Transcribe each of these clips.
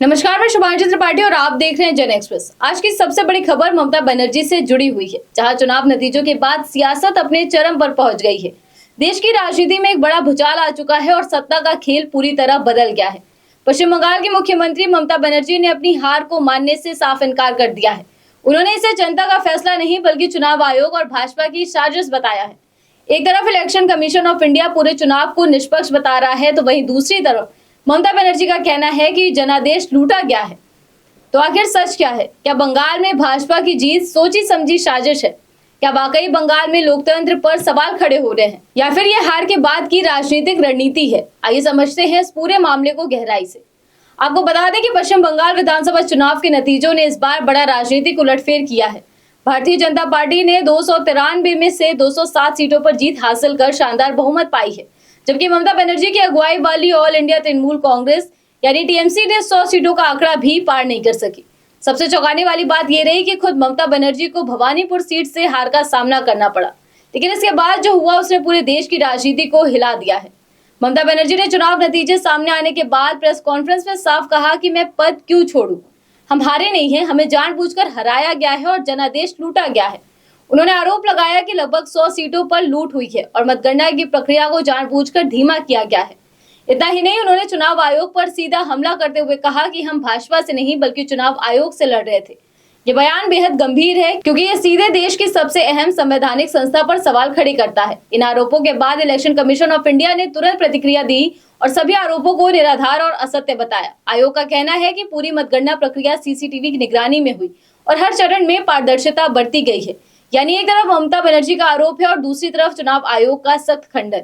नमस्कार, मैं शुभांशी त्रिपाठी और आप देख रहे हैं जन एक्सप्रेस। आज की सबसे बड़ी खबर ममता बनर्जी से जुड़ी हुई है, जहां चुनाव नतीजों के बाद सियासत अपने चरम पर पहुंच गई है। देश की राजनीति में एक बड़ा भूचाल आ चुका है और सत्ता का खेल पूरी तरह बदल गया है। पश्चिम बंगाल की मुख्यमंत्री ममता बनर्जी ने अपनी हार को मानने से साफ इनकार कर दिया है। उन्होंने इसे जनता का फैसला नहीं बल्कि चुनाव आयोग और भाजपा की साजिश बताया है। एक तरफ इलेक्शन कमीशन ऑफ इंडिया पूरे चुनाव को निष्पक्ष बता रहा है, तो वहीं दूसरी तरफ ममता बनर्जी का कहना है कि जनादेश लूटा गया है। तो आखिर सच क्या है? क्या बंगाल में भाजपा की जीत सोची समझी साजिश है? क्या वाकई बंगाल में लोकतंत्र पर सवाल खड़े हो रहे हैं, या फिर ये हार के बाद की राजनीतिक रणनीति है? आइए समझते हैं इस पूरे मामले को गहराई से। आपको बता दें कि पश्चिम बंगाल विधानसभा चुनाव के नतीजों ने इस बार बड़ा राजनीतिक उलटफेर किया है। भारतीय जनता पार्टी ने 293 में से 207 सीटों पर जीत हासिल कर शानदार बहुमत पाई है, जबकि ममता बनर्जी की अगुवाई वाली ऑल इंडिया तृणमूल कांग्रेस यानी टीएमसी ने 100 सीटों का आंकड़ा भी पार नहीं कर सकी। सबसे चौंकाने वाली बात यह रही कि खुद ममता बनर्जी को भवानीपुर सीट से हार का सामना करना पड़ा, लेकिन इसके बाद जो हुआ उसने पूरे देश की राजनीति को हिला दिया है। ममता बनर्जी ने चुनाव नतीजे सामने आने के बाद प्रेस कॉन्फ्रेंस में साफ कहा कि मैं पद क्यों छोड़ूं, हम हारे नहीं हैं, हमें जानबूझकर हराया गया है और जनादेश लूटा गया है। उन्होंने आरोप लगाया कि लगभग 100 सीटों पर लूट हुई है और मतगणना की प्रक्रिया को जानबूझकर धीमा किया गया है। इतना ही नहीं, उन्होंने चुनाव आयोग पर सीधा हमला करते हुए कहा कि हम भाजपा से नहीं बल्कि चुनाव आयोग से लड़ रहे थे। ये बयान बेहद गंभीर है, क्योंकि ये सीधे देश की सबसे अहम संवैधानिक संस्था पर सवाल खड़े करता है। इन आरोपों के बाद इलेक्शन कमीशन ऑफ इंडिया ने तुरंत प्रतिक्रिया दी और सभी आरोपों को निराधार और असत्य बताया। आयोग का कहना है कि पूरी मतगणना प्रक्रिया सीसीटीवी की निगरानी में हुई और हर चरण में पारदर्शिता बरती गई है। यानी एक तरफ ममता बनर्जी का आरोप है और दूसरी तरफ चुनाव आयोग का सख्त खंडन।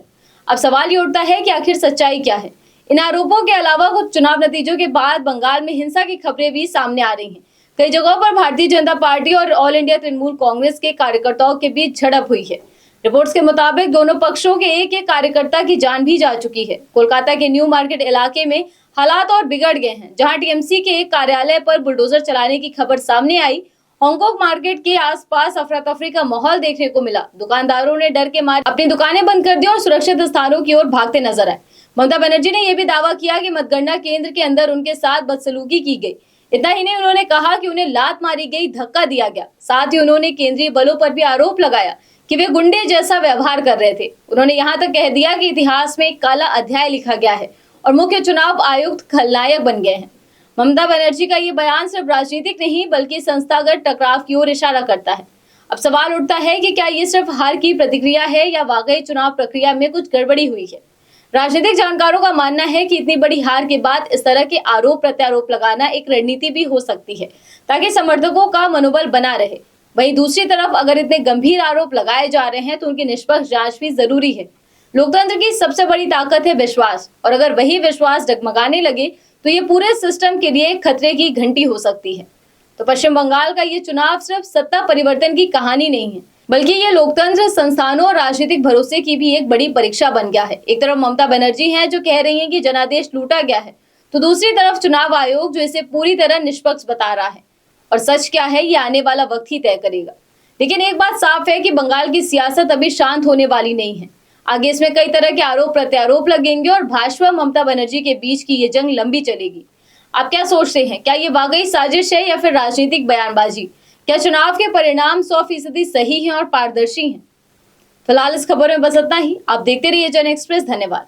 अब सवाल ये उठता है कि आखिर सच्चाई क्या है? इन आरोपों के अलावा कुछ चुनाव नतीजों के बाद बंगाल में हिंसा की खबरें भी सामने आ रही हैं। कई जगहों पर भारतीय जनता पार्टी और ऑल इंडिया तृणमूल कांग्रेस के कार्यकर्ताओं के बीच झड़प हुई है। रिपोर्ट्स के मुताबिक दोनों पक्षों के एक कार्यकर्ता की जान भी जा चुकी है। कोलकाता के न्यू मार्केट इलाके में हालात और बिगड़ गए हैं, जहां टीएमसी के एक कार्यालय पर बुलडोजर चलाने की खबर सामने आई। हांगकांग मार्केट के आसपास अफरा तफरी का माहौल देखने को मिला। दुकानदारों ने डर के मारे अपनी दुकानें बंद कर दी और सुरक्षित स्थानों की ओर भागते नजर आए। ममता बनर्जी ने यह भी दावा किया कि मतगणना केंद्र के अंदर उनके साथ बदसलूकी की गई। इतना ही नहीं, उन्होंने कहा कि उन्हें लात मारी गई, धक्का दिया गया। साथ ही उन्होंने केंद्रीय बलों पर भी आरोप लगाया कि वे गुंडे जैसा व्यवहार कर रहे थे। उन्होंने यहाँ तक कह दिया कि इतिहास में एक काला अध्याय लिखा गया है और मुख्य चुनाव आयुक्त खलनायक बन गए हैं। ममता बनर्जी का ये बयान सिर्फ राजनीतिक नहीं बल्कि संस्थागत टकराव की ओर इशारा करता है। अब सवाल उठता है कि क्या ये सिर्फ हार की प्रतिक्रिया है या वाकई चुनाव प्रक्रिया में कुछ गड़बड़ी हुई है। राजनीतिक जानकारों का मानना है कि इतनी बड़ी हार के बाद इस तरह के आरोप प्रत्यारोप लगाना एक रणनीति भी हो सकती है, ताकि समर्थकों का मनोबल बना रहे। वहीं दूसरी तरफ अगर इतने गंभीर आरोप लगाए जा रहे हैं तो उनकी निष्पक्ष जांच भी जरूरी है। लोकतंत्र की सबसे बड़ी ताकत है विश्वास, और अगर वही विश्वास डगमगाने लगे तो ये पूरे सिस्टम के लिए खतरे की घंटी हो सकती है। तो पश्चिम बंगाल का ये चुनाव सिर्फ सत्ता परिवर्तन की कहानी नहीं है, बल्कि ये लोकतंत्र, संस्थानों और राजनीतिक भरोसे की भी एक बड़ी परीक्षा बन गया है। एक तरफ ममता बनर्जी हैं जो कह रही हैं कि जनादेश लूटा गया है, तो दूसरी तरफ चुनाव आयोग जो इसे पूरी तरह निष्पक्ष बता रहा है। और सच क्या है ये आने वाला वक्त ही तय करेगा। लेकिन एक बात साफ है कि बंगाल की सियासत अभी शांत होने वाली नहीं है। आगे इसमें कई तरह के आरोप प्रत्यारोप लगेंगे और भाजपा ममता बनर्जी के बीच की ये जंग लंबी चलेगी। आप क्या सोचते हैं? क्या ये वाकई साजिश है या फिर राजनीतिक बयानबाजी? क्या चुनाव के परिणाम 100% सही हैं और पारदर्शी हैं? फिलहाल इस खबर में बस इतना ही। आप देखते रहिए जन एक्सप्रेस। धन्यवाद।